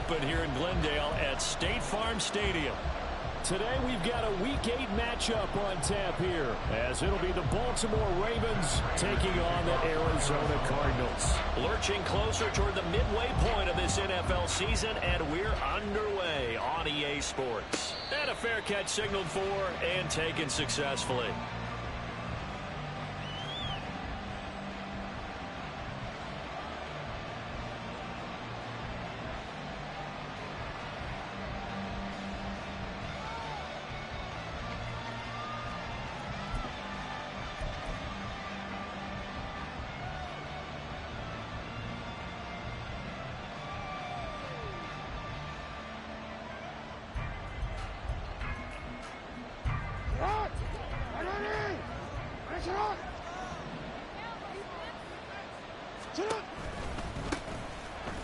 open here in Glendale at State Farm Stadium. Today we've got a Week 8 matchup on tap here, as it'll be the Baltimore Ravens taking on the Arizona Cardinals. Lurching closer toward the midway point of this NFL season, and we're underway on EA Sports. And a fair catch signaled for and taken successfully.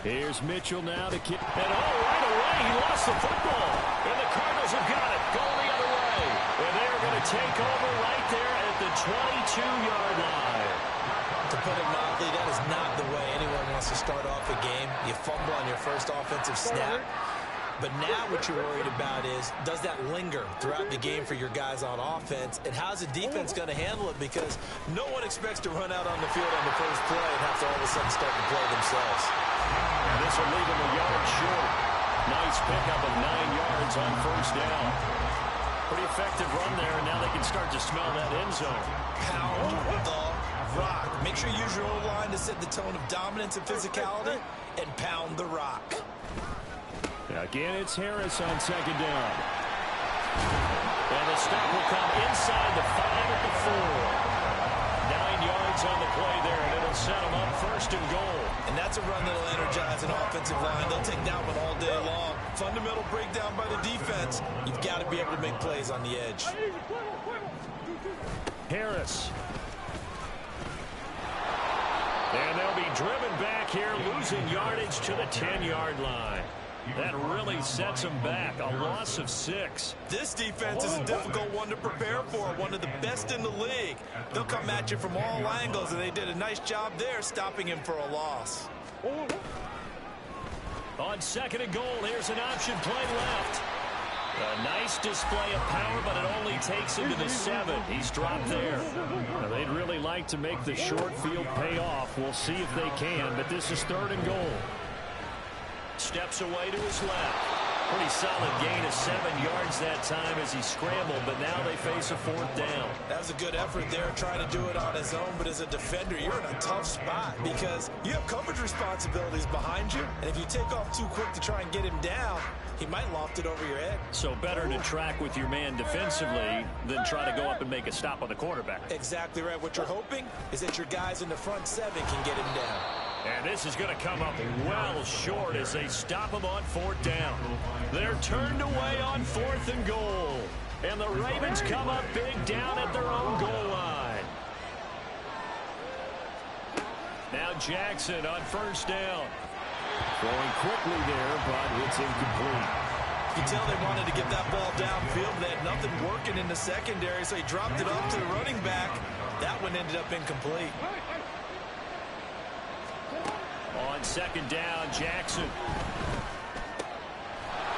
Here's Mitchell now to kick. And right away, he lost the football. And the Cardinals have got it, going the other way. And they're going to take over right there at the 22-yard line. To put it mildly, that is not the way anyone wants to start off a game. You fumble on your first offensive snap. But now what you're worried about is, does that linger throughout the game for your guys on offense? And how's the defense going to handle it? Because no one expects to run out on the field on the first play and have to all of a sudden start to play themselves. And this will leave them a yard short. Nice pickup of 9 yards on first down. Pretty effective run there, and now they can start to smell that end zone. Pound the rock. Make sure you use your O-line to set the tone of dominance and physicality, and pound the rock. Again, it's Harris on second down. And the stop will come inside the 5 at the 4. 9 yards on the play there, and it'll set them up first and goal. And that's a run that'll energize an offensive line. They'll take that one all day long. Fundamental breakdown by the defense. You've got to be able to make plays on the edge. Harris. And they'll be driven back here, losing yardage to the 10-yard line. That really sets them back. A loss of 6. This defense is a difficult one to prepare for. One of the best in the league. They'll come at you from all angles, and they did a nice job there stopping him for a loss. On second and goal, here's an option play left. A nice display of power, but it only takes him to the 7. He's dropped there. Now, they'd really like to make the short field pay off. We'll see if they can, but this is third and goal. Steps away to his left. Pretty solid gain of 7 yards that time as he scrambled, but now they face a 4th down. That was a good effort there, trying to do it on his own, but as a defender, you're in a tough spot because you have coverage responsibilities behind you, and if you take off too quick to try and get him down, he might loft it over your head. So better to track with your man defensively than try to go up and make a stop on the quarterback. Exactly right. What you're hoping is that your guys in the front 7 can get him down. And this is going to come up well short as they stop him on 4th down. They're turned away on 4th and goal. And the Ravens come up big down at their own goal line. Now Jackson on first down. Throwing quickly there, but it's incomplete. You can tell they wanted to get that ball downfield. They had nothing working in the secondary, so he dropped it up to the running back. That one ended up incomplete. On second down, Jackson.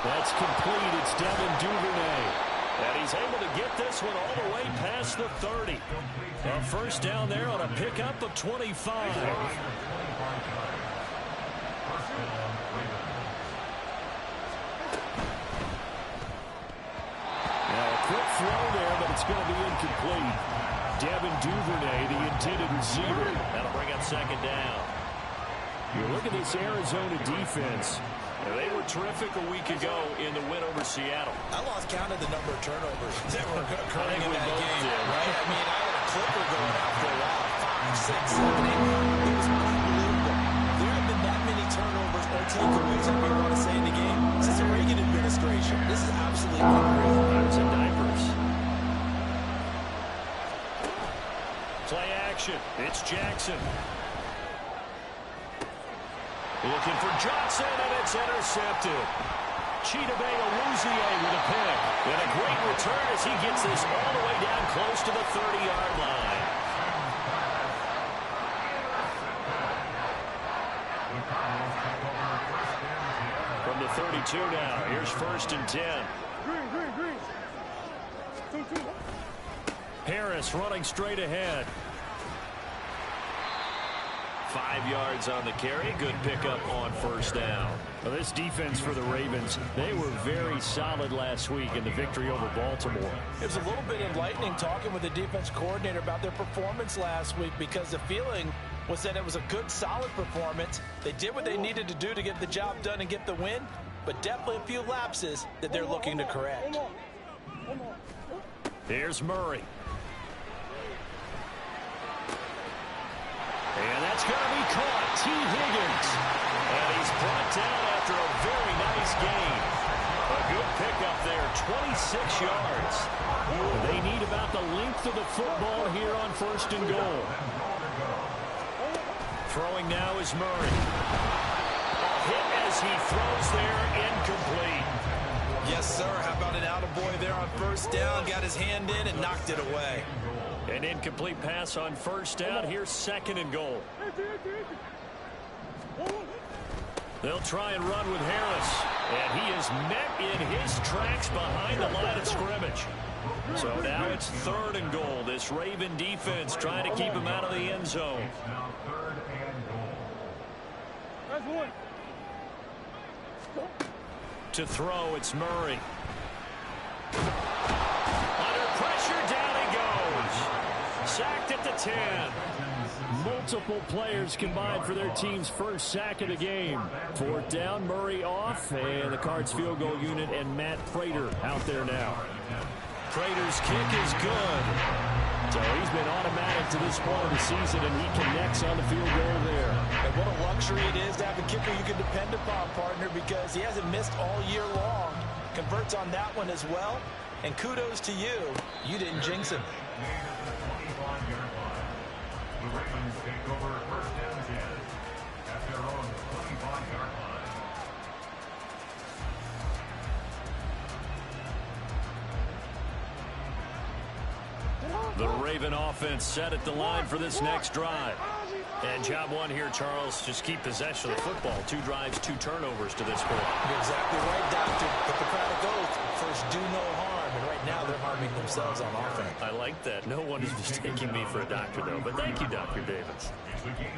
That's complete. It's Devin Duvernay. And he's able to get this one all the way past the 30. A first down there on a pickup of 25. Now a quick throw there, but it's going to be incomplete. Devin Duvernay, the intended receiver. That'll bring up second down. You look at this Arizona defense. They were terrific a week ago in the win over Seattle. I lost count of the number of turnovers that were occurring in that game. Did, right? I mean, I had a clipper going out for a while. 5, 6, 7, 8. It was unbelievable. There have been that many turnovers or takeaways, if you want to say, in the game since the Reagan administration. This is absolutely unreal. Hundreds of diapers. Play action. It's Jackson. Looking for Johnson, and it's intercepted. Chidobe Awuzie with a pick. And a great return as he gets this all the way down close to the 30-yard line. From the 32 now. Here's 1st and 10. Harris running straight ahead. 5 yards on the carry. Good pickup on 1st down. Well, this defense for the Ravens, they were very solid last week in the victory over Baltimore. It was a little bit enlightening talking with the defense coordinator about their performance last week, because the feeling was that it was a good, solid performance. They did what they needed to do to get the job done and get the win, but definitely a few lapses that they're looking to correct. Here's Murray. And that's going to be caught. T. Higgins. And he's brought down after a very nice gain. A good pickup there, 26 yards. They need about the length of the football here on 1st and goal. Throwing now is Murray. Hit as he throws there, incomplete. Yes, sir. How about an attaboy there on 1st down? Got his hand in and knocked it away. An incomplete pass on 1st down. Here's 2nd and goal. They'll try and run with Harris. And he is met in his tracks behind the line of scrimmage. So now it's 3rd and goal. This Raven defense trying to keep him out of the end zone. To throw, it's Murray. Under pressure, down he goes. Sacked at the 10. Multiple players combined for their team's first sack of the game. 4th down, Murray off, and the Cards field goal unit and Matt Prater out there now. Prater's kick is good. So he's been automatic to this point of the season, and he connects on the field goal there. And what a luxury it is to have a kicker you can depend upon, partner, because he hasn't missed all year long. Converts on that one as well. And kudos to you. You didn't jinx him. The Ravens take over 1st down again at their own 25-yard line. The Raven offense set at the line for this next drive. And job one here, Charles, just keep possession of the football. 2 drives, 2 turnovers to this point. You're exactly right, Doctor. Hippocratic oath. First, do no harm. And right now, they're harming themselves on offense. I like that. No one is mistaking me for a doctor, though. But thank you, Dr. Davis.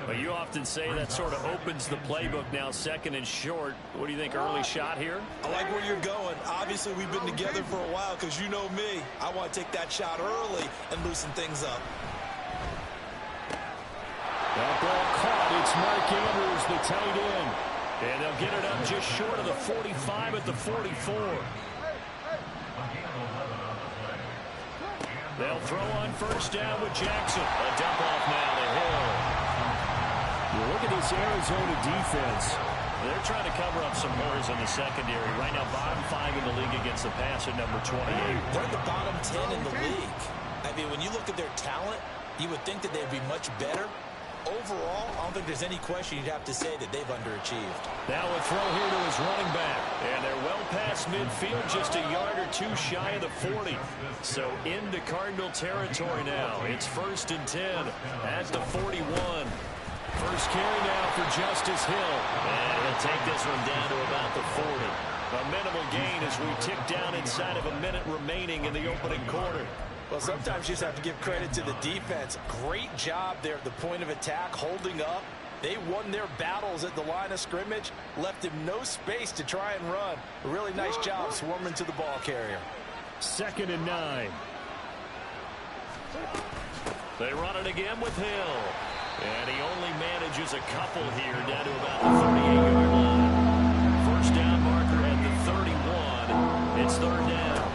Well, you often say that sort of opens the playbook now, 2nd and short. What do you think, early shot here? I like where you're going. Obviously, we've been together for a while, because you know me. I want to take that shot early and loosen things up. That ball caught. It's Mark Andrews, the tight end. And they'll get it up just short of the 45 at the 44. They'll throw on 1st down with Jackson. A dump off now to Hill. You look at this Arizona defense. They're trying to cover up some holes in the secondary. Right now, bottom 5 in the league against the pass at number 28. They're the bottom 10 in the league. I mean, when you look at their talent, you would think that they'd be much better. Overall, I don't think there's any question you'd have to say that they've underachieved. Now a throw here to his running back. And they're well past midfield, just a yard or 2 shy of the 40. So into Cardinal territory now. It's 1st and 10 at the 41. First carry now for Justice Hill. And he'll take this one down to about the 40. A minimal gain as we tick down inside of a minute remaining in the opening quarter. Well, sometimes you just have to give credit to the defense. Great job there at the point of attack, holding up. They won their battles at the line of scrimmage, left him no space to try and run. A really nice job swarming to the ball carrier. 2nd and 9. They run it again with Hill. And he only manages a couple here down to about the 38-yard line. First down marker at the 31. It's 3rd down.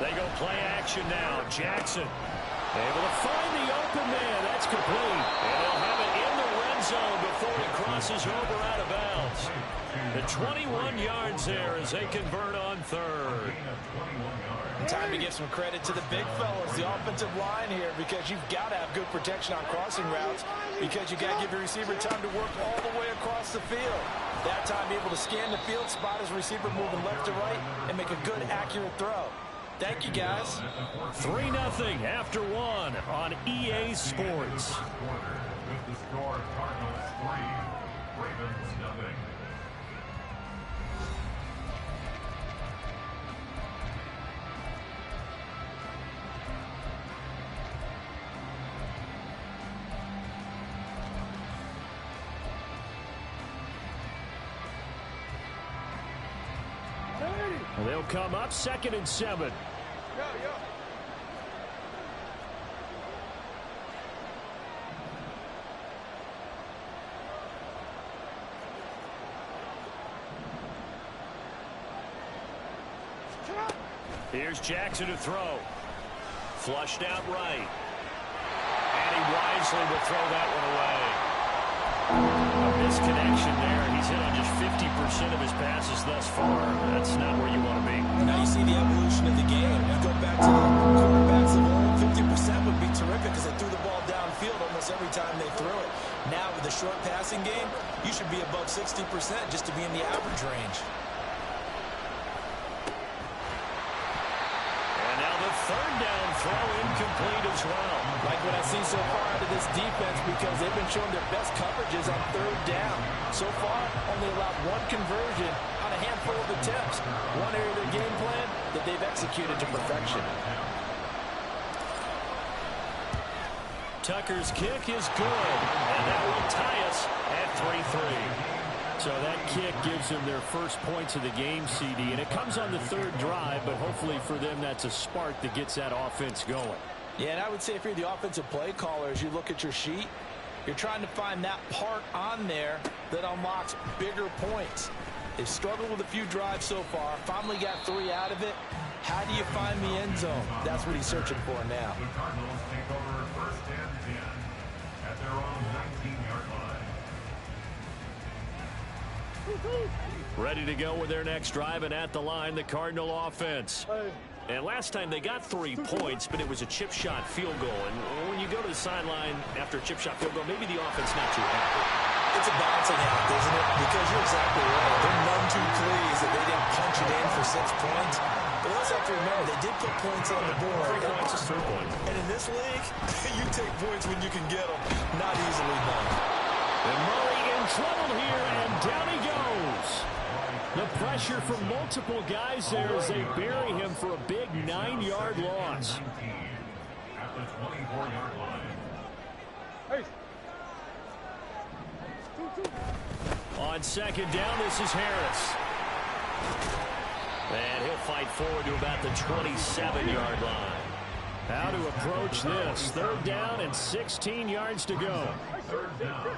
They go play action now. Jackson able to find the open man. That's complete. And they'll have it in the red zone before he crosses over out of bounds. The 21 yards there as they convert on 3rd. Time to give some credit to the big fellas, the offensive line here, because you've got to have good protection on crossing routes, because you got to give your receiver time to work all the way across the field. That time, be able to scan the field, spot his receiver moving left to right, and make a good, accurate throw. Thank you, guys. 3-0 after 1 on EA Sports. With the score, Cardinals 3, Ravens 0. And they'll come up 2nd and 7. Here's Jackson to throw. Flushed out right. And he wisely will throw that one away. A misconnection there. He's hit on just 50% of his passes thus far. That's not where you want to be. Now you see the evolution of the game. You go back to the quarterbacks of old, 50% would be terrific because they threw the ball downfield almost every time they threw it. Now with the short passing game, you should be above 60% just to be in the average range. Third down throw incomplete as well. Like what I've seen so far out of this defense because they've been showing their best coverages on 3rd down. So far, only allowed 1 conversion on a handful of attempts. One area of their game plan that they've executed to perfection. Tucker's kick is good, and that will tie us at 3-3. So that kick gives them their first points of the game, CD, and it comes on the 3rd drive, but hopefully for them that's a spark that gets that offense going. Yeah, and I would say if you're the offensive play caller, as you look at your sheet, you're trying to find that part on there that unlocks bigger points. They've struggled with a few drives so far, finally got 3 out of it. How do you find the end zone? That's what he's searching for now. The Cardinals take over 1st and 10 at their own 19-yard line. Ready to go with their next drive, and at the line, the Cardinal offense. And last time they got 3 points, but it was a chip shot field goal. And when you go to the sideline after a chip shot field goal, maybe the offense not too happy. It's a balancing act, isn't it? Because you're exactly right. They're none too pleased that they didn't punch it in for 6 points. But let's have to remember, they did put points on the board. 3 points is 3 points. And in this league, you take points when you can get them. Not easily done. And Murray in trouble here, and down he goes. The pressure from multiple guys there as they bury him for a big 9-yard loss. At the 24-yard line. On 2nd down, this is Harris. And he'll fight forward to about the 27-yard line. How to approach this. 3rd down and 16 yards to go. 3rd down.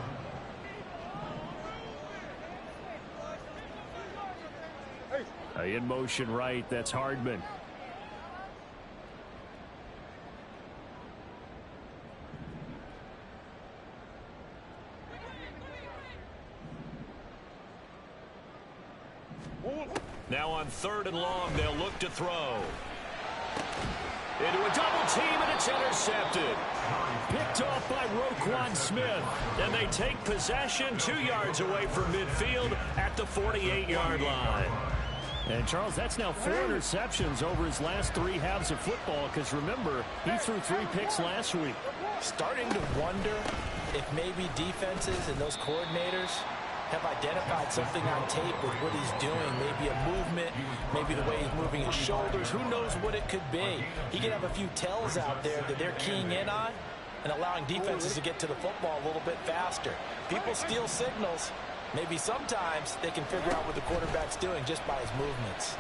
In motion right, that's Hardman. Now on 3rd and long, they'll look to throw. Into a double team, and it's intercepted. Picked off by Roquan Smith. And they take possession 2 yards away from midfield at the 48-yard line. And, Charles, that's now 4 interceptions over his last 3 halves of football because, remember, he threw 3 picks last week. Starting to wonder if maybe defenses and those coordinators have identified something on tape with what he's doing. Maybe a movement, maybe the way he's moving his shoulders. Who knows what it could be? He could have a few tells out there that they're keying in on and allowing defenses to get to the football a little bit faster. People steal signals. Maybe sometimes they can figure out what the quarterback's doing just by his movements.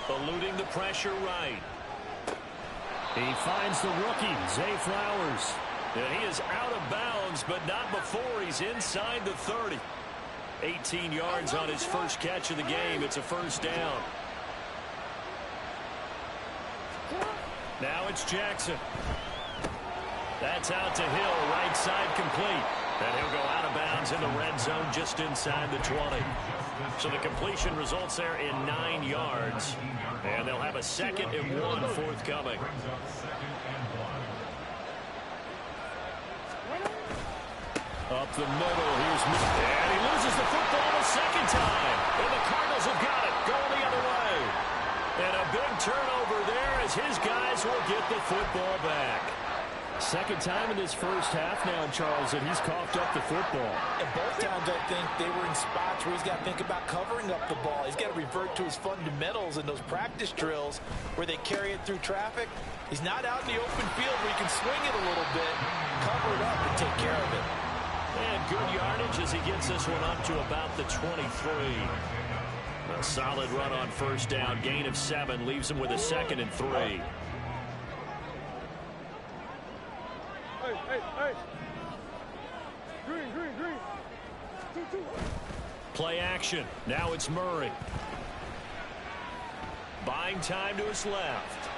Eluding the pressure right. He finds the rookie, Zay Flowers. And he is out of bounds, but not before he's inside the 30. 18 yards on his first catch of the game. It's a 1st down. Now it's Jackson. That's out to Hill, right side complete. And he'll go out of bounds in the red zone just inside the 20. So the completion results there in 9 yards. And they'll have a 2nd and 1 forthcoming. Up the middle, here's Smith. And he loses the football a 2nd time. And the Cardinals have got it, going the other way. And a big turnover there as his guys will get the football back. 2nd time in this first half now, Charles, that he's coughed up the football. And both times I think they were in spots where he's got to think about covering up the ball. He's got to revert to his fundamentals in those practice drills where they carry it through traffic. He's not out in the open field where he can swing it a little bit, cover it up, and take care of it. And good yardage as he gets this one up to about the 23. A solid run on first down. Gain of 7 leaves him with a 2nd and 3. Hey. Green. 2. Play action. Now it's Murray. Buying time to his left.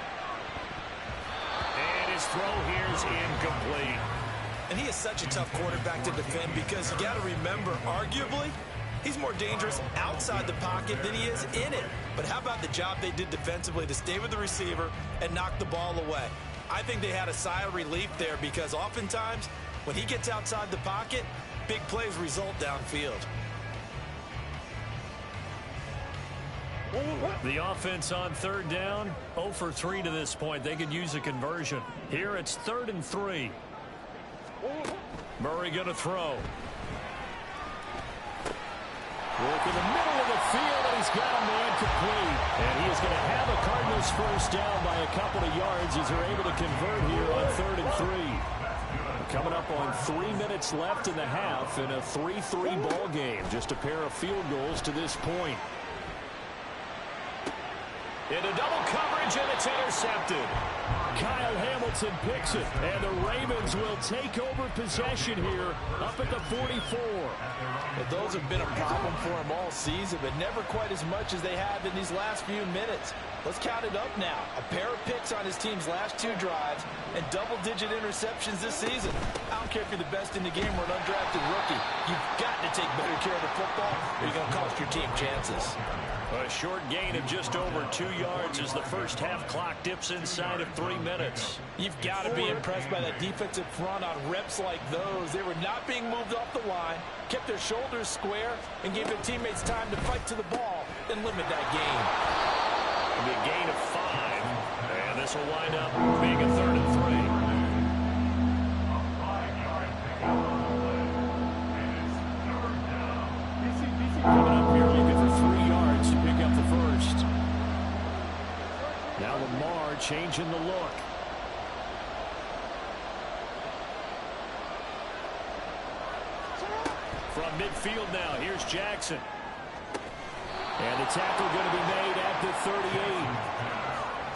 And his throw here is incomplete. And he is such a tough quarterback to defend because you got to remember, arguably, he's more dangerous outside the pocket than he is in it. But how about the job they did defensively to stay with the receiver and knock the ball away? I think they had a sigh of relief there because oftentimes when he gets outside the pocket, big plays result downfield. The offense on 3rd down, 0 for 3 to this point. They could use a conversion. Here it's 3rd and 3. Murray going to throw. Work in the middle of the field, and he's got a man complete. And he is going to have a Cardinals first down by a couple of yards as they're able to convert here on 3rd and 3. Coming up on 3 minutes left in the half in a 3-3 ball game. Just a pair of field goals to this point. Into double coverage, and it's intercepted. Kyle Hamilton picks it, and the Ravens will take over possession here up at the 44. Well, those have been a problem for him all season, but never quite as much as they have in these last few minutes. Let's count it up now. A pair of picks on his team's last 2 drives and double-digit interceptions this season. I don't care if you're the best in the game or an undrafted rookie. You've got to take better care of the football or you're going to cost your team chances. A short gain of just over 2 yards as the first half clock dips inside of 3 minutes. You've got to be impressed by that defensive front on reps like those. They were not being moved off the line, kept their shoulders square, and gave their teammates time to fight to the ball and limit that gain. It'll be a gain of 5, and this will wind up being a 3rd and 3. Coming up here looking for 3 yards to pick up the first. Now Lamar changing the look. From midfield now, here's Jackson. And the tackle going to be made at the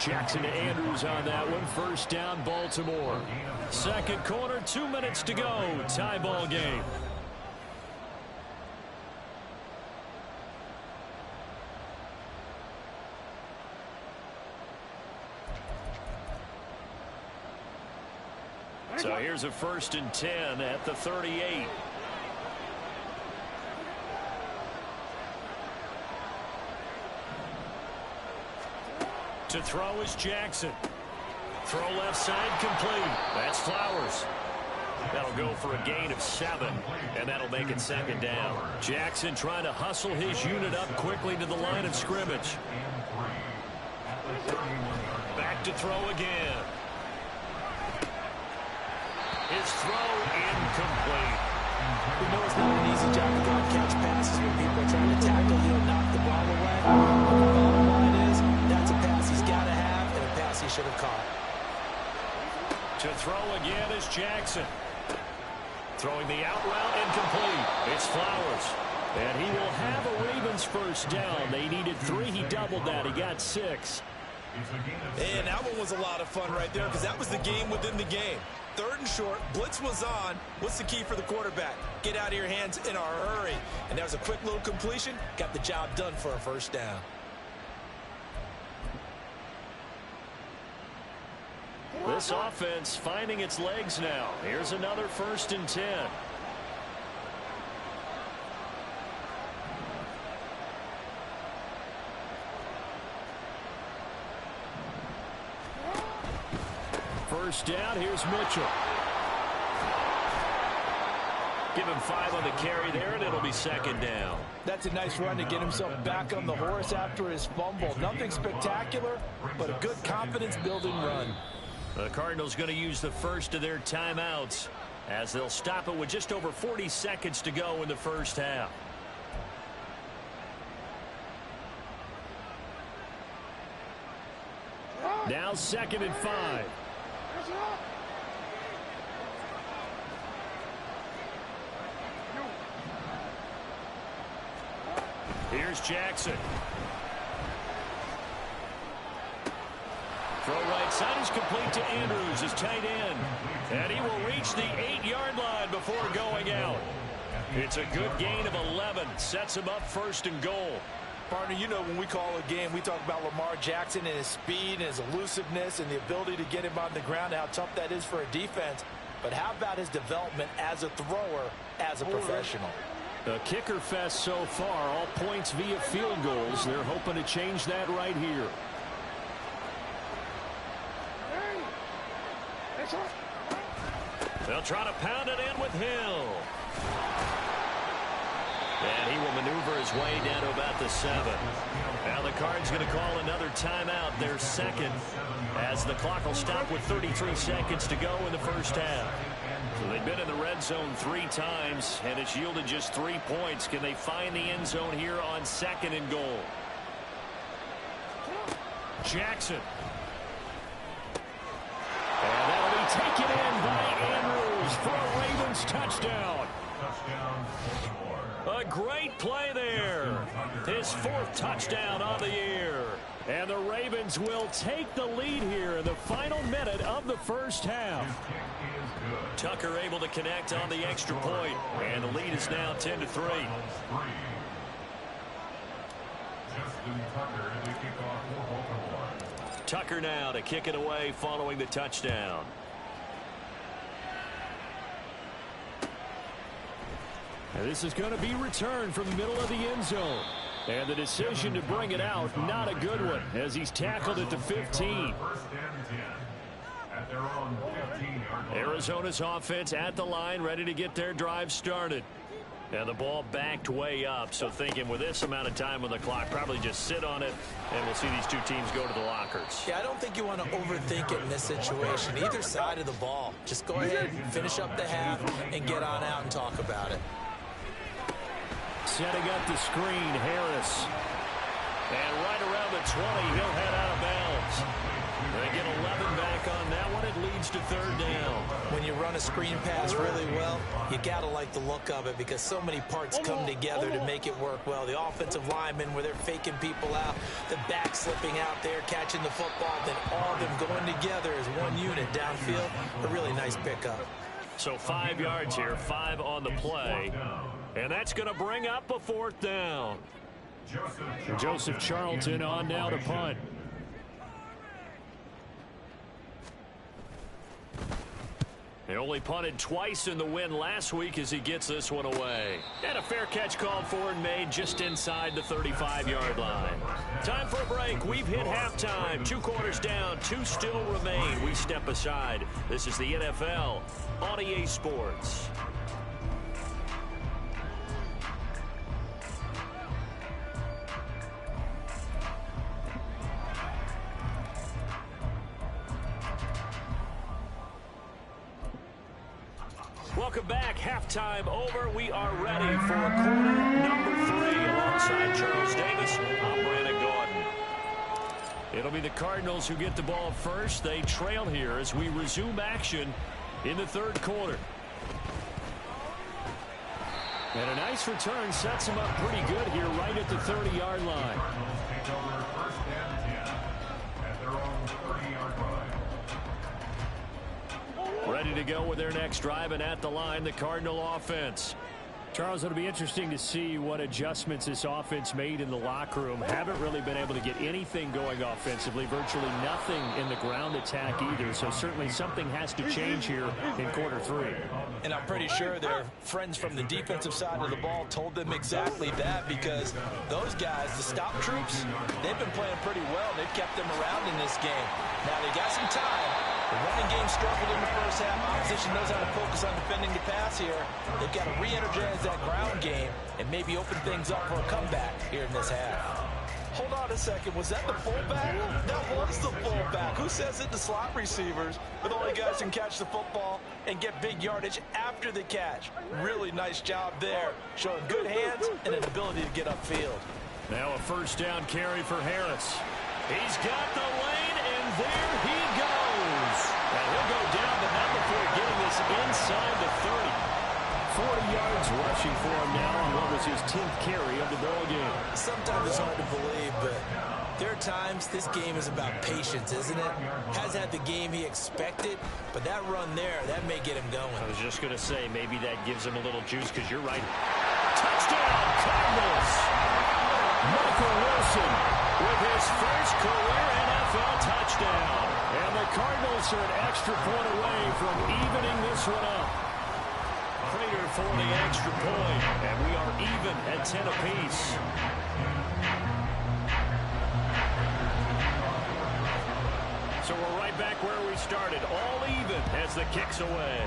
38. Jackson to Andrews on that one. First down, Baltimore. Second quarter, 2 minutes to go. Tie ball game. So here's a 1st and 10 at the 38. To throw is Jackson. Throw left side complete. That's Flowers. That'll go for a gain of 7, and that'll make it 2nd down. Jackson trying to hustle his unit up quickly to the line of scrimmage. Back to throw again. His throw incomplete. We know it's not an easy job to go and catch passes when people are trying to tackle you and knock the ball away. But the bottom line is that's a pass he's got to have and a pass he should have caught. To throw again is Jackson. Throwing the out route incomplete. It's Flowers. And he will have a Ravens first down. They needed 3. He doubled that. He got 6. And that one was a lot of fun right there because that was the game within the game. 3rd and short, blitz was on. What's the key for the quarterback? Get out of your hands in a hurry. And that was a quick little completion. Got the job done for a first down. This offense finding its legs now. Here's another 1st and 10. First down, here's Mitchell. Give him 5 on the carry there, and it'll be 2nd down. That's a nice run to get himself back on the horse after his fumble. Nothing spectacular, but a good confidence-building run. The Cardinals going to use the first of their timeouts as they'll stop it with just over 40 seconds to go in the first half. Now 2nd and 5. Here's Jackson. Throw right side is complete to Andrews, his tight end. And he will reach the 8-yard line before going out. It's a good gain of 11. Sets him up 1st and goal. Partner, you know when we call a game, we talk about Lamar Jackson and his speed and his elusiveness and the ability to get him on the ground, how tough that is for a defense. But how about his development as a thrower, as a professional? A kicker fest so far, all points via field goals. They're hoping to change that right here. They'll try to pound it in with Hill. And he will maneuver his way down to about the 7. Now the Cards going to call another timeout, their second, as the clock will stop with 33 seconds to go in the first half. So they've been in the red zone 3 times, and it's yielded just 3 points. Can they find the end zone here on 2nd and goal? Jackson. And that'll be taken in by Andrews for a Ravens touchdown. A great play there. His 4th touchdown on the year. And the Ravens will take the lead here in the final minute of the first half. Tucker able to connect on the extra point. And the lead is now 10-3. Tucker now to kick it away following the touchdown. And this is going to be returned from the middle of the end zone. And the decision to bring it out, not a good one, as he's tackled at the 15. Arizona's offense at the line, ready to get their drive started. And the ball backed way up, so thinking with this amount of time on the clock, probably just sit on it, and we'll see these two teams go to the lockers. Yeah, I don't think you want to overthink it in this situation. Either side of the ball. Just go ahead, finish up the half, and get on out and talk about it. Setting up the screen, Harris. And right around the 20, he'll head out of bounds. They get 11 back on that one. It leads to 3rd down. When you run a screen pass really well, you got to like the look of it because so many parts come together to make it work well. The offensive linemen where they're faking people out, the back slipping out there, catching the football, then all of them going together as one unit downfield. A really nice pickup. So 5 yards here, 5 on the play. And that's going to bring up a 4th down. Joseph Charlton on now to punt. He only punted twice in the win last week as he gets this one away. And a fair catch called for and made just inside the 35-yard line. Time for a break. We've hit halftime. 2 quarters down. 2 still remain. We step aside. This is the NFL on EA Sports. Welcome back. Halftime over. We are ready for quarter number 3. Alongside Charles Davis, I'm Brandon Gaudin. It'll be the Cardinals who get the ball first. They trail here as we resume action in the 3rd quarter. And a nice return sets them up pretty good here right at the 30-yard line. Ready to go with their next drive, and at the line, the Cardinal offense. Charles, it'll be interesting to see what adjustments this offense made in the locker room. Haven't really been able to get anything going offensively, virtually nothing in the ground attack either. So certainly something has to change here in quarter 3. And I'm pretty sure their friends from the defensive side of the ball told them exactly that because those guys, the stop troops, they've been playing pretty well. They've kept them around in this game. Now they got some time. The running game struggled in the first half. Opposition knows how to focus on defending the pass here. They've got to re-energize that ground game and maybe open things up for a comeback here in this half. Hold on a second. Was that the fullback? That was the fullback. Who says it to slot receivers with only guys who can catch the football and get big yardage after the catch? Really nice job there, showing good hands and an ability to get upfield. Now a 1st down carry for Harris. He's got the lane, and there he goes. And he'll go down, but not before getting this inside the 30. 40 yards rushing for him now on what was his 10th carry of the ball game. sometimes it's hard to believe, but there are times this game is about patience, isn't it? Has had the game he expected, but that run there, that may get him going. I was just going to say, maybe that gives him a little juice because you're right. Touchdown, Cardinals! Michael Wilson with his first career NFL touchdown. And the Cardinals are an extra point away from evening this one up. Prater for the extra point, and we are even at 10 apiece. So we're right back where we started, all even as the kick's away.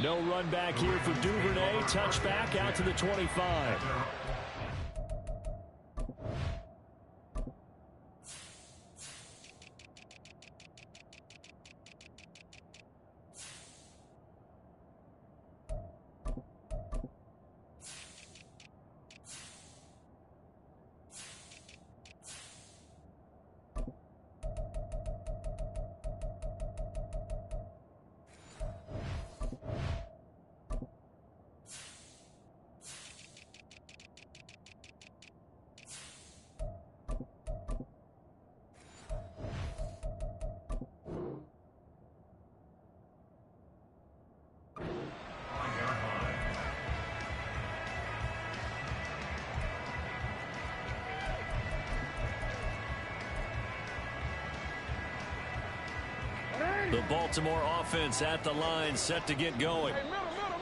No run back here for Duvernay. Touchback out to the 25. The Baltimore offense at the line, set to get going.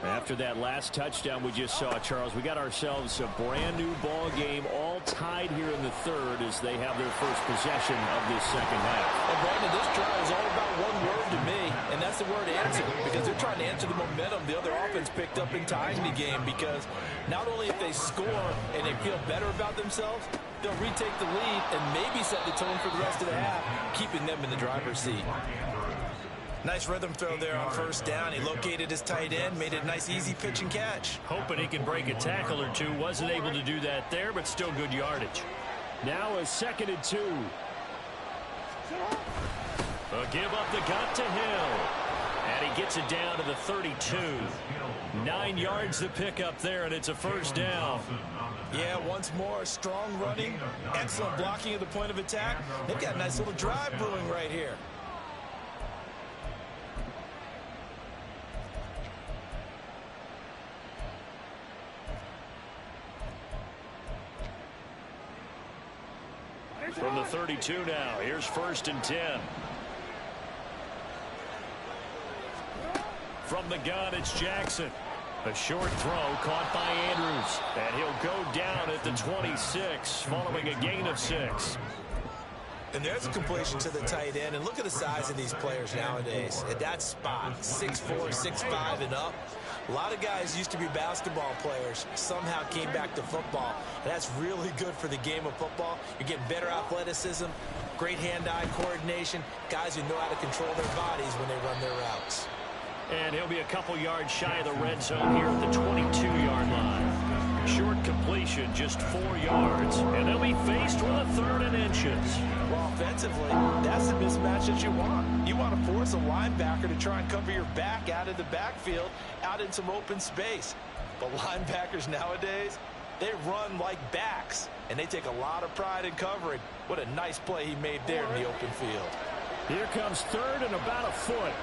After that last touchdown we just saw, Charles, we got ourselves a brand new ball game, all tied here in the third as they have their first possession of this second half. And Brandon, this drive is all about one word to me, and that's the word answer, because they're trying to answer the momentum the other offense picked up in tying the game, because not only if they score and they feel better about themselves, they'll retake the lead and maybe set the tone for the rest of the half, keeping them in the driver's seat. Nice rhythm throw there on first down. He located his tight end, made it a nice easy pitch and catch. Hoping he can break a tackle or two. Wasn't able to do that there, but still good yardage. Now a 2nd and 2. A give up the gut to Hill. And he gets it down to the 32. 9 yards to pick up there, and it's a first down. Yeah, once more, strong running, excellent blocking at the point of attack. They've got a nice little drive brewing right here. From the 32 now, here's 1st and 10. From the gun, it's Jackson. A short throw caught by Andrews. And he'll go down at the 26 following a gain of 6. And there's a completion to the tight end. And look at the size of these players nowadays. At that spot, 6'4", 6'5", and up. A lot of guys used to be basketball players, somehow came back to football. And that's really good for the game of football. You're getting better athleticism, great hand-eye coordination, guys who know how to control their bodies when they run their routes. And he'll be a couple yards shy of the red zone here at the 22-yard line. Short completion, just 4 yards. And they'll be faced with a 3rd and inches. Well, offensively, that's the mismatch that you want. You want to force a linebacker to try and cover your back out of the backfield, out in some open space. But linebackers nowadays, they run like backs, and they take a lot of pride in covering. What a nice play he made there in the open field. Here comes 3rd and about a foot.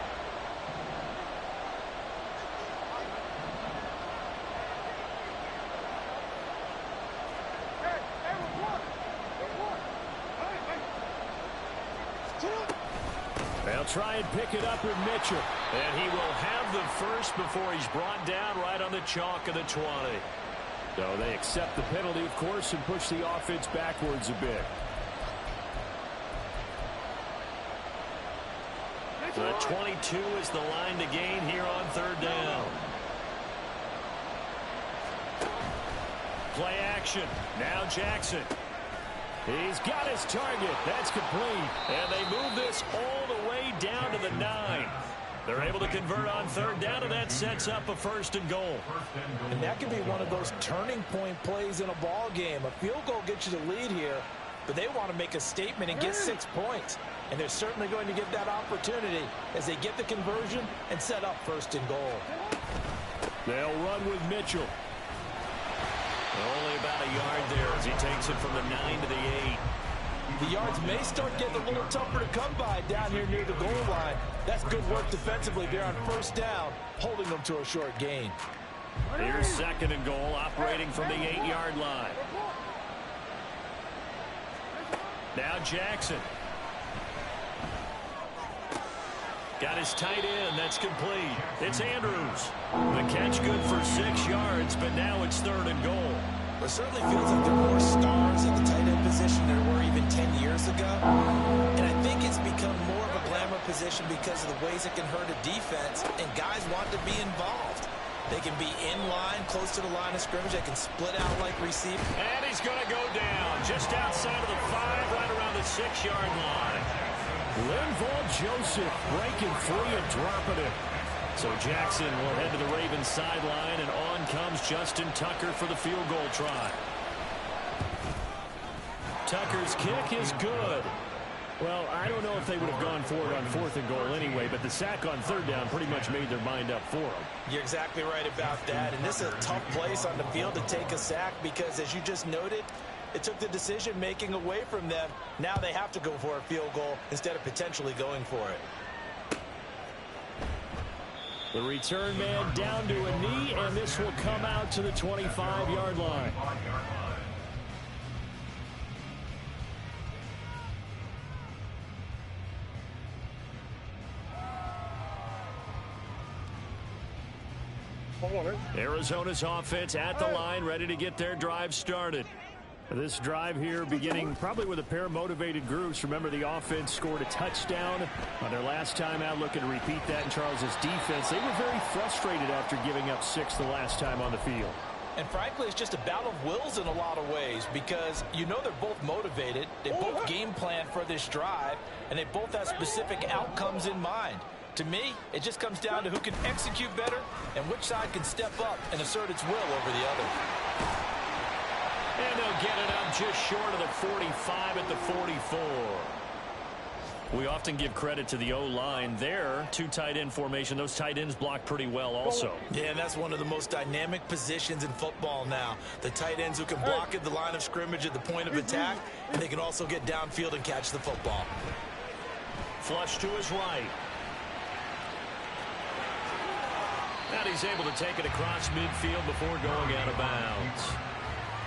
They'll try and pick it up with Mitchell. And he will have the first before he's brought down right on the chalk of the 20. So they accept the penalty, of course, and push the offense backwards a bit. The 22 is the line to gain here on 3rd down. Play action. Now Jackson. He's got his target. That's complete. And they move this all the way down to the 9. They're able to convert on 3rd down, and that sets up a 1st and goal. And that could be one of those turning point plays in a ball game. A field goal gets you the lead here, but they want to make a statement and get 6 points. And they're certainly going to get that opportunity as they get the conversion and set up 1st and goal. They'll run with Mitchell. Only about a yard there as he takes it from the 9 to the 8. The yards may start getting a little tougher to come by down here near the goal line. That's good work defensively there on first down, holding them to a short gain. Here's 2nd and goal, operating from the 8-yard line. Now Jackson. Got his tight end. That's complete. It's Andrews. The catch good for 6 yards, but now it's 3rd and goal. It certainly feels like there are more stars at the tight end position than there were even 10 years ago. And I think it's become more of a glamour position because of the ways it can hurt a defense, and guys want to be involved. They can be in line, close to the line of scrimmage. They can split out like receiver. And he's going to go down just outside of the 5, right around the 6-yard line. Linval Joseph breaking free and dropping it. So Jackson will head to the Ravens sideline, and on comes Justin Tucker for the field goal try. Tucker's kick is good. Well, I don't know if they would have gone for it on 4th and goal anyway, but the sack on 3rd down pretty much made their mind up for them. You're exactly right about that, and this is a tough place on the field to take a sack because, as you just noted, it took the decision-making away from them. Now they have to go for a field goal instead of potentially going for it. The return man down to a knee, and this will come out to the 25-yard line. Arizona's offense at the line, ready to get their drive started. This drive here beginning probably with a pair of motivated groups. Remember, the offense scored a touchdown on their last time out, looking to repeat that in Charles's defense. They were very frustrated after giving up 6 the last time on the field. And frankly, it's just a battle of wills in a lot of ways because you know they're both motivated. They both game plan for this drive, and they both have specific outcomes in mind. To me, it just comes down to who can execute better and which side can step up and assert its will over the other. And they'll get it up just short of the 45 at the 44. We often give credit to the O-line there. 2 tight end formation. Those tight ends block pretty well also. Yeah, and that's one of the most dynamic positions in football now. The tight ends who can block at the line of scrimmage at the point of attack, and they can also get downfield and catch the football. Flush to his right. And he's able to take it across midfield before going out of bounds.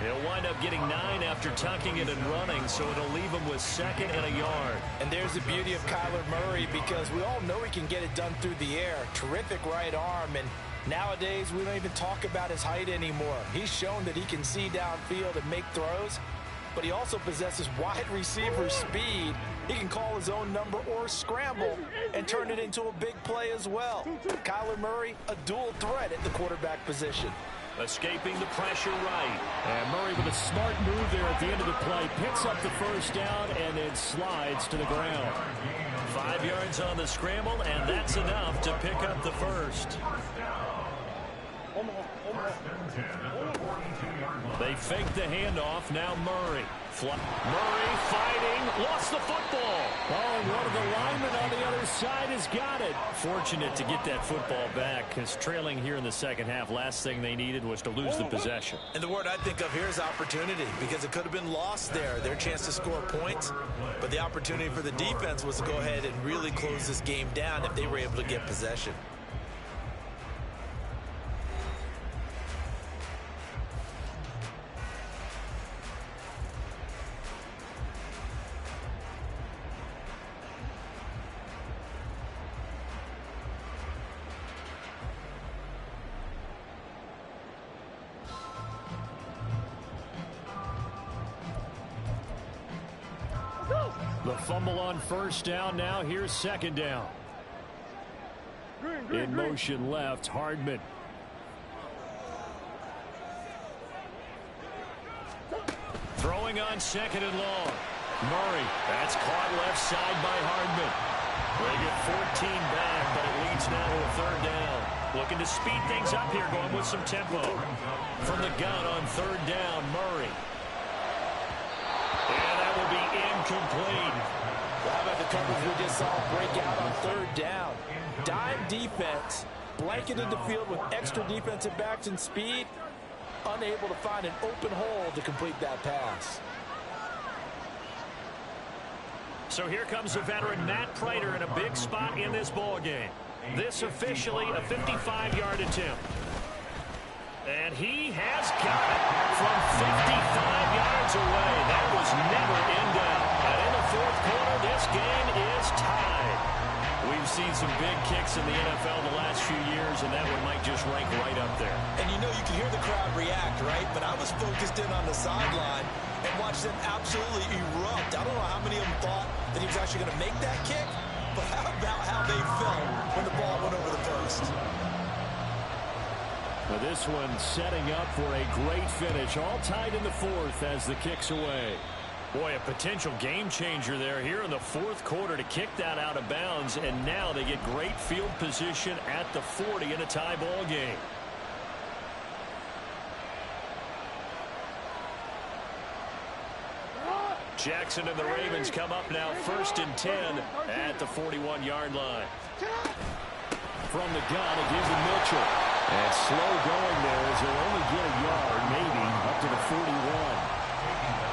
He'll wind up getting 9 after tucking it and running, so it'll leave him with 2nd and a yard. And there's the beauty of Kyler Murray because we all know he can get it done through the air. Terrific right arm, and nowadays we don't even talk about his height anymore. He's shown that he can see downfield and make throws, but he also possesses wide receiver speed. He can call his own number or scramble and turn it into a big play as well. Kyler Murray, a dual threat at the quarterback position. Escaping the pressure right. And Murray with a smart move there at the end of the play. Picks up the first down and then slides to the ground. 5 yards on the scramble, and that's enough to pick up the first. They fake the handoff. Now Murray. Murray fighting. Lost the football. Oh, and one of the linemen on the other side has got it. Fortunate to get that football back because trailing here in the second half, last thing they needed was to lose the possession. And the word I think of here is opportunity because it could have been lost there. Their chance to score points, but the opportunity for the defense was to go ahead and really close this game down if they were able to get possession. The fumble on first down. Now here's 2nd down. In motion left, Hardman. Throwing on 2nd and long. Murray. That's caught left side by Hardman. They get 14 back, but it leads now to a 3rd down. Looking to speed things up here, going with some tempo. From the gun on 3rd down, Murray. And that will be incomplete. How about the coverage we just saw break out on 3rd down? Dime defense, blanketed the field with extra defensive backs and speed, unable to find an open hole to complete that pass. So here comes the veteran Matt Prater in a big spot in this ball game. This officially a 55-yard attempt. And he has got it from 55 yards away. That was never in doubt. And in the fourth quarter, this game is tied. We've seen some big kicks in the NFL the last few years, and that one might just rank right up there. And you know, you can hear the crowd react, right? But I was focused in on the sideline and watched them absolutely erupt. I don't know how many of them thought that he was actually going to make that kick, but how about how they felt when the ball went over the post? Well, this one setting up for a great finish, all tied in the fourth as the kick's away. Boy, a potential game changer there here in the fourth quarter to kick that out of bounds, and now they get great field position at the 40 in a tie ball game. Jackson and the Ravens come up now 1st and 10 at the 41-yard line. From the gun, it gives to Mitchell. And slow going there as they'll only get a yard, maybe, up to the 41.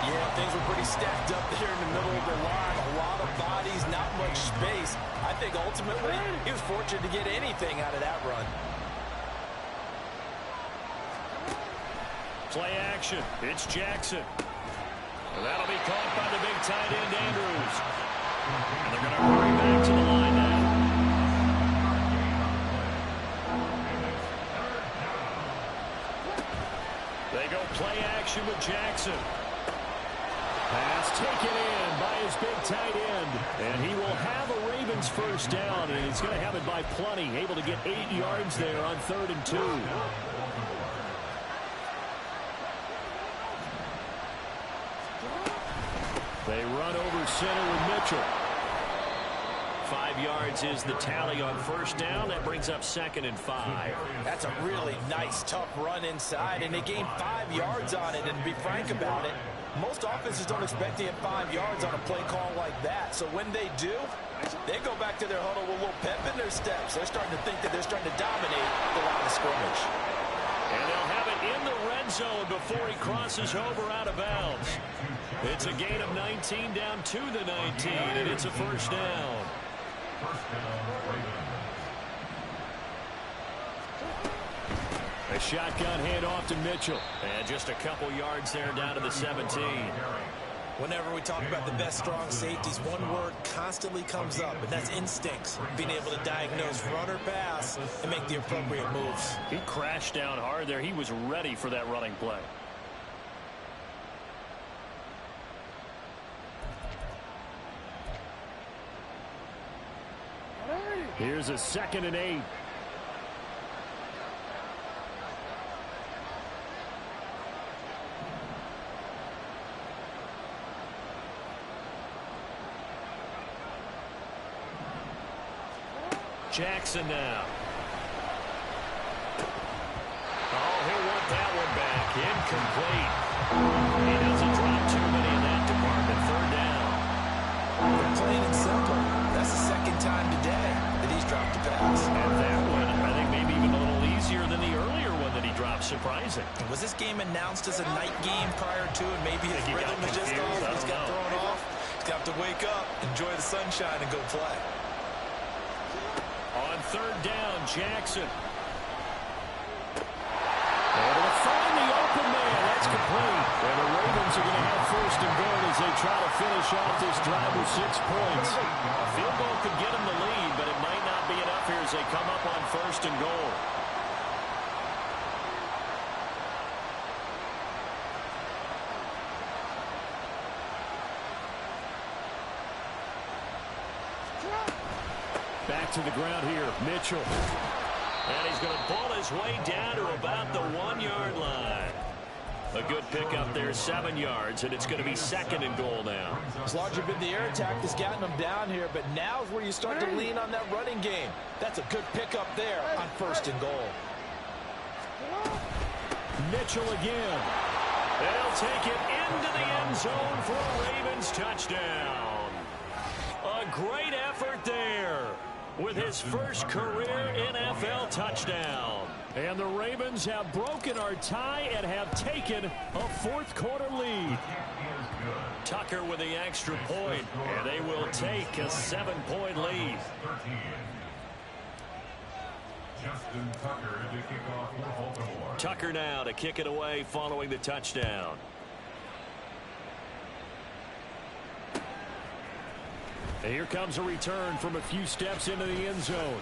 Yeah, things were pretty stacked up there in the middle of the line. A lot of bodies, not much space. I think ultimately he was fortunate to get anything out of that run. Play action. It's Jackson. And that'll be caught by the big tight end, Andrews. And they're going to hurry back to the line now. They go play action with Jackson. Pass taken in by his big tight end. And he will have a Ravens first down, and he's going to have it by plenty. Able to get 8 yards there on 3rd and 2. They run over center with Mitchell. 5 yards is the tally on first down. That brings up 2nd and 5. That's a really nice, tough run inside, and they gained 5 yards on it. And to be frank about it, most offenses don't expect to get 5 yards on a play call like that. So when they do, they go back to their huddle with a little pep in their steps. They're starting to think that they're starting to dominate the line of scrimmage. And they'll have it in the red zone before he crosses over out of bounds. It's a gain of 19 down to the 19, and it's a first down. A shotgun handoff to Mitchell. And just a couple yards there down to the 17. Whenever we talk about the best strong safeties, one word constantly comes up, and that's instincts. Being able to diagnose run or pass and make the appropriate moves. He crashed down hard there. He was ready for that running play. Here's a 2nd and 8. Jackson now. Oh, he'll want that one back. Incomplete. He doesn't drop too many in that department. 3rd down. Plain and simple. That's the 2nd time today that he's dropped a pass. And that one, I think maybe even a little easier than the earlier one that he dropped. Surprising. Was this game announced as a night game prior to, and maybe his rhythm is just off? He's got thrown off. He's got to wake up, enjoy the sunshine, and go play. On 3rd down, Jackson. Able to find the open man. That's complete. And the Ravens are going to have 1st and goal as they try to finish off this drive with 6 points. A field goal could get him the lead, but it might not be enough here as they come up on 1st and goal. Back to the ground here, Mitchell. And he's going to ball his way down to about the 1-yard line. A good pickup there, 7 yards, and it's going to be 2nd and goal now. It's largely been the air attack that's gotten them down here, but now is where you start to lean on that running game. That's a good pickup there on 1st and goal. Mitchell again. They'll take it into the end zone for a Ravens touchdown. A great effort there. with his first career NFL touchdown. And the Ravens have broken our tie and have taken a fourth-quarter lead. Tucker with the extra point, and they will take a 7-point lead. Justin Tucker to kick off for Baltimore. Tucker now to kick it away following the touchdown. And here comes a return from a few steps into the end zone.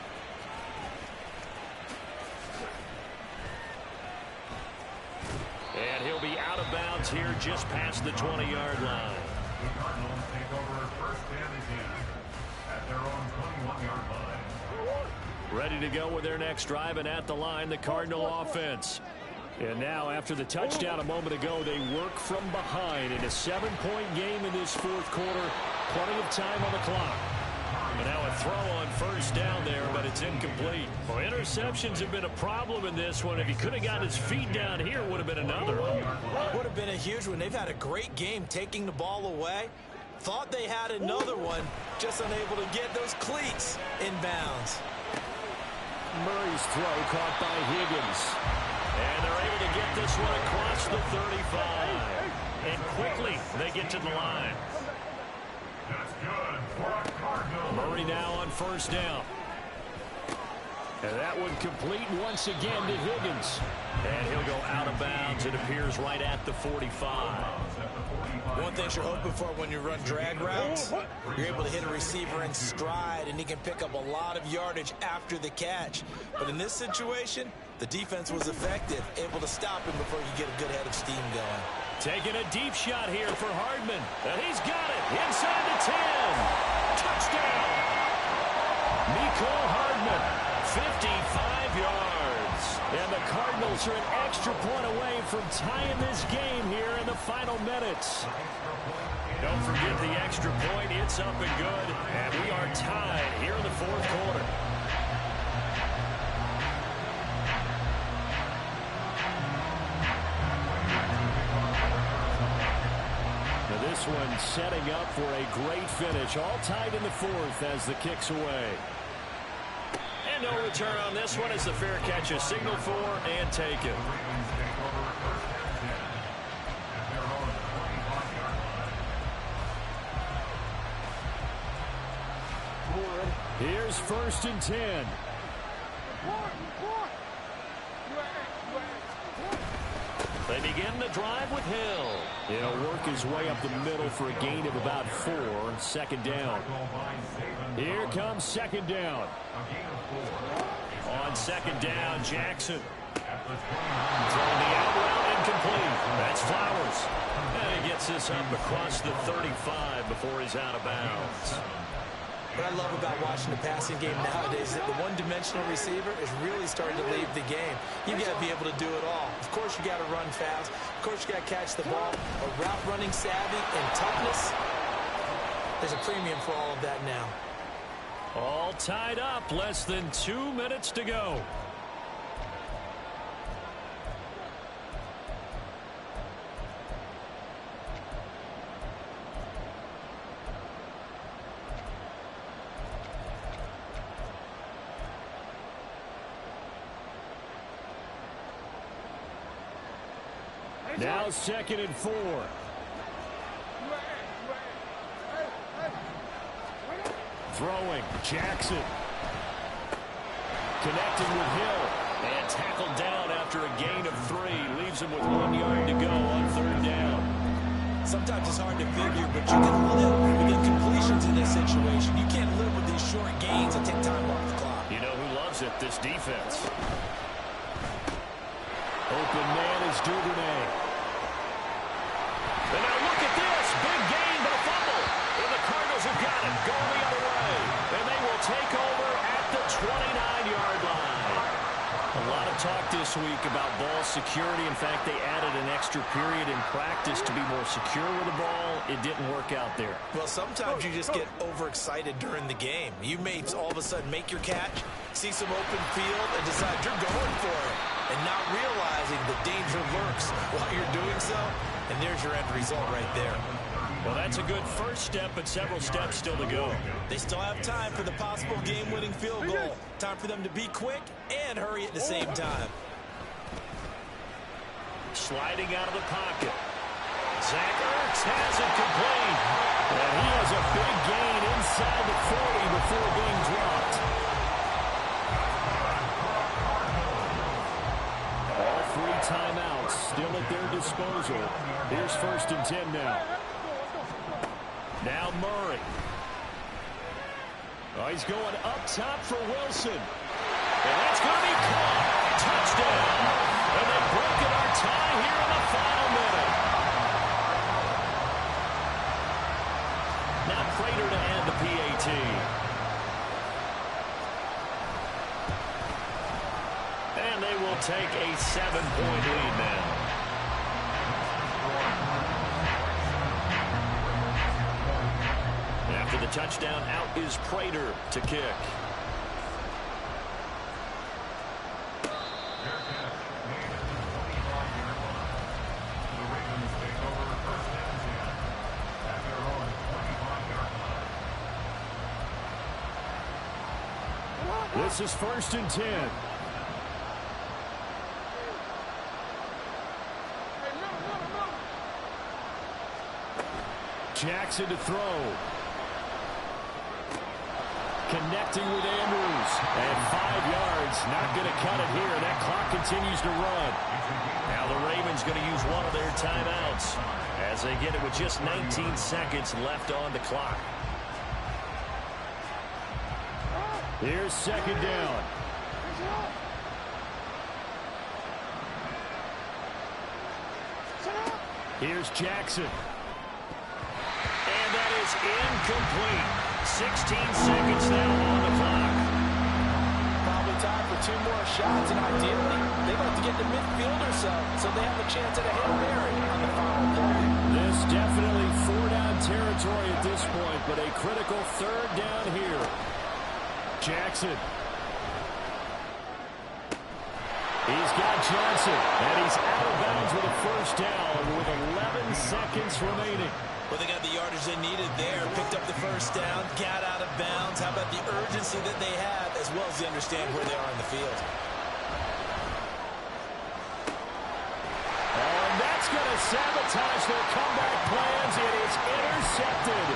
And he'll be out of bounds here just past the 20-yard line. The Cardinals take over first and 10 at their own 21-yard line. Ready to go with their next drive, and at the line, the Cardinal offense. And now, after the touchdown a moment ago, they work from behind in a 7-point game in this fourth quarter. Plenty of time on the clock. And now a throw on first down there, but it's incomplete. Well, interceptions have been a problem in this one. If he could have gotten his feet down here, it would have been another. Would have been a huge one. They've had a great game taking the ball away. Thought they had another one, just unable to get those cleats in bounds. Murray's throw caught by Higgins. And they're able to get this one across the 35. And quickly, they get to the line. That's good for a Cardinal. Murray now on first down. And that one complete once again to Higgins. And he'll go out of bounds. It appears right at the 45. One thing you're hoping for when you run drag routes, you're able to hit a receiver in stride, and he can pick up a lot of yardage after the catch. But in this situation, the defense was effective, able to stop him before you get a good head of steam going. Taking a deep shot here for Hardman. And he's got it inside the 10. Touchdown. Mecole Hardman, 55 yards. And the Cardinals are an extra point away from tying this game here in the final minutes. Don't forget the extra point. It's up and good. And we are tied here in the fourth quarter. Now this one setting up for a great finish. All tied in the fourth as the kick's away. And no return on this one as the fair catch is signaled for and taken. Here's first and 10. They begin the drive with Hill. He'll work his way up the middle for a gain of about 4. Second down. Here comes second down. On second down, Jackson. Throwing the out route incomplete. That's Flowers. And he gets this up across the 35 before he's out of bounds. What I love about watching the passing game nowadays is that the one-dimensional receiver is really starting to leave the game. You've got to be able to do it all. Of course, you got to run fast. Of course, you got to catch the ball. But route running savvy and toughness, there's a premium for all of that now. All tied up. Less than 2 minutes to go. Now second and 4. Throwing, Jackson. Connecting with Hill. And tackled down after a gain of 3. Leaves him with 1 yard to go on third down. Sometimes it's hard to figure, but you can live with incompletions in this situation. You can't live with these short gains and take time off the clock. You know who loves it? This defense. Open man is Duvernay. And now look at this. Big gain, but a fumble. And the Cardinals have got it. Going the other way. And they will take over at the 29-yard line. A lot of talk this week about ball security. In fact, they added an extra period in practice to be more secure with the ball. It didn't work out there. Well, sometimes you just get overexcited during the game. You may all of a sudden make your catch, see some open field, and decide you're going for it, and not realizing the danger lurks while you're doing so. And there's your end result right there. Well, that's a good first step, but several steps still to go. They still have time for the possible game-winning field goal. Time for them to be quick and hurry at the same time. Sliding out of the pocket. Zach Ertz has it complete. And he has a big gain inside the 40 before being dropped. All 3 timeouts still at their disposal. Here's 1st and 10 now. Now Murray. Oh, he's going up top for Wilson. And that's going to be caught. Touchdown. And they've broken our tie here in the final minute. Now Prater to add the PAT. And they will take a 7-point lead now. After the touchdown, out is Prater to kick. This is 1st and 10. Jackson to throw. Connecting with Andrews. And 5 yards. Not going to cut it here. That clock continues to run. Now the Ravens going to use one of their timeouts as they get it with just 19 seconds left on the clock. Here's 2nd down. Here's Jackson. And that is incomplete. 16 seconds now on the clock. Probably time for 2 more shots, and ideally, they'd like to get the midfield or so they have a chance at a Hail Mary on the final play. This definitely 4-down territory at this point, but a critical 3rd down here. Jackson. He's got Johnson, and he's out of bounds with a 1st down with 11 seconds remaining. Well, they got the yardage they needed there, picked up the 1st down, got out of bounds. How about the urgency that they have, as well as they understand where they are in the field? Oh, and that's going to sabotage their comeback plans. It is intercepted.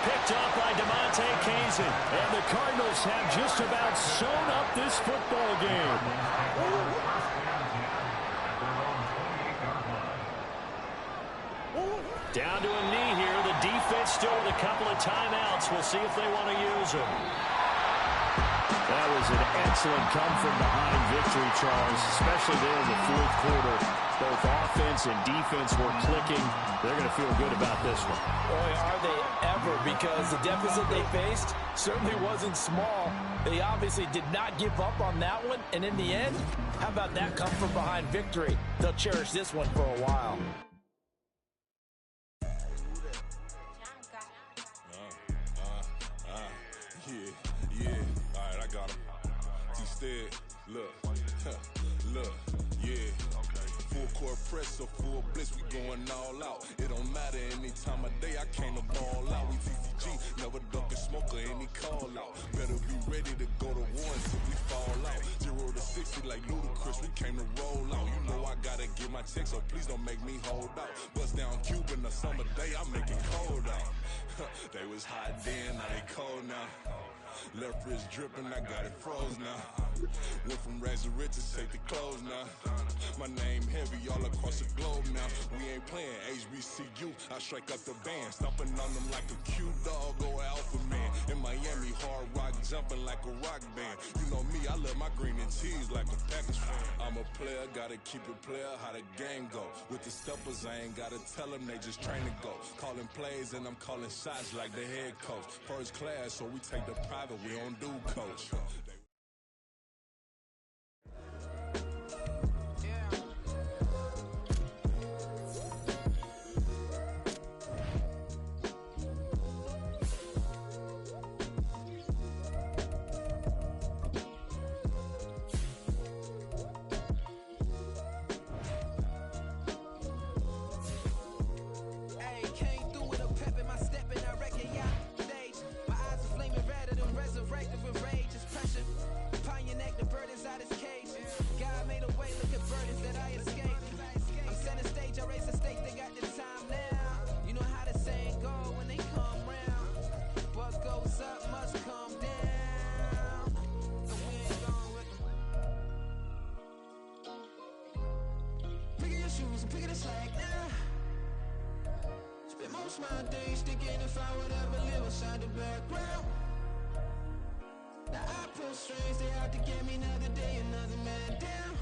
Picked up by DeMonte Kazin. And the Cardinals have just about sewn up this football game. Down to a knee here. The defense still with a couple of timeouts. We'll see if they want to use them. That was an excellent come-from-behind victory, Charles, especially there in the 4th quarter. Both offense and defense were clicking. They're going to feel good about this one. Boy, are they ever, because the deficit they faced certainly wasn't small. They obviously did not give up on that one, and in the end, how about that come-from-behind victory? They'll cherish this one for a while. Look, yeah. Full court press or full blitz, we going all out. It don't matter any time of day, I came to ball out. We TCG, never duck a smoker, any call out. Better be ready to go to war until we fall out. 0 to 60 like Ludacris, we came to roll out. You know I gotta get my check, so please don't make me hold out. Bust down Cuban a summer day, I make it cold out. They was hot then, now they cold now. Left wrist dripping, I got it froze now. Went from rags to riches, take the clothes now. My name heavy all across the globe now. We ain't playing HBCU, I strike up the band. Stomping on them like a cute dog or alpha man. In Miami, hard rock jumping like a rock band. You know me, I love my green and cheese like a Packers fan. I'm a player, gotta keep it player, how the game go. With the steppers, I ain't gotta tell them, they just train to go. Calling plays and I'm calling shots like the head coach. First class, so we take the private, we don't do coach. Can't do shoes and pick it a slack now. Spend most of my days thinking if I would ever live inside the background. Now I pull strings, they out to get me another day, another man down.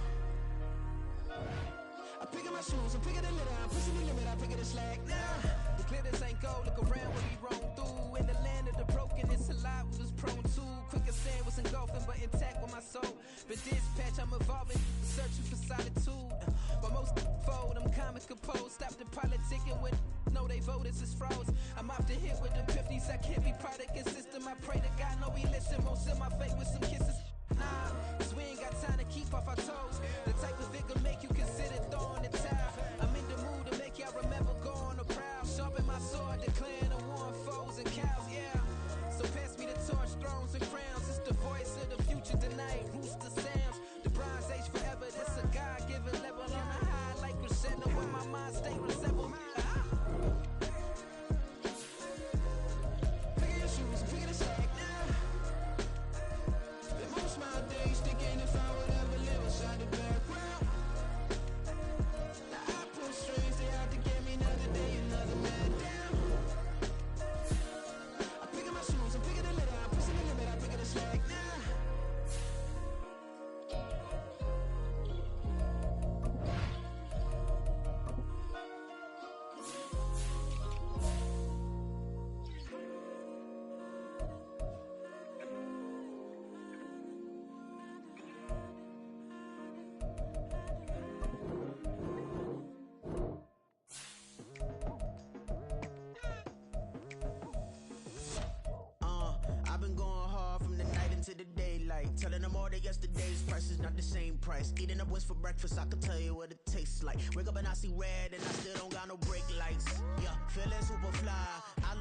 I pick up my shoes, I'm picking the litter, I'm pushing the limit, I pick it a slack now. The glitters ain't gold, look around when we roam through. In the land of the broken, it's a lot we was prone to. Quicker sand was engulfing, but intact with my soul. But dispatch, I'm evolving, searching for solitude. But most fold, I'm comic composed. Stop the politicking when know they voters is froze. I'm off the hit with the 50s, I can't be product and system. I pray to God, know we listen. Most in my face with some kisses. Nah, cause we ain't got time to keep off our toes. The type of vigor make you consider throwing the towel. I'm in the mood to make y'all remember going to crowd. Sharpen my sword, declaring the war on foes and cows, yeah. So pass me the torch, thrones and crowns. It's the voice of the future tonight, rooster sounds. The Bronze Age forever, this a God-given level. On a high like crescendo when my mind stay resembled. Pick your shoes and pick it a slack now. Spend most of my days thinking if I would ever live inside the background. Now I pull strings, they out to get me another day, another man down. I pick up my shoes, I'm picking the litter, I'm pushing the limit, I pick it a slack now. I've been going hard from the night into the daylight, telling them all that yesterday's price is not the same price. Eating up what's for breakfast, I can tell you what it tastes like. Wake up and I see red and I still don't got no brake lights. Yeah, feeling super fly. I look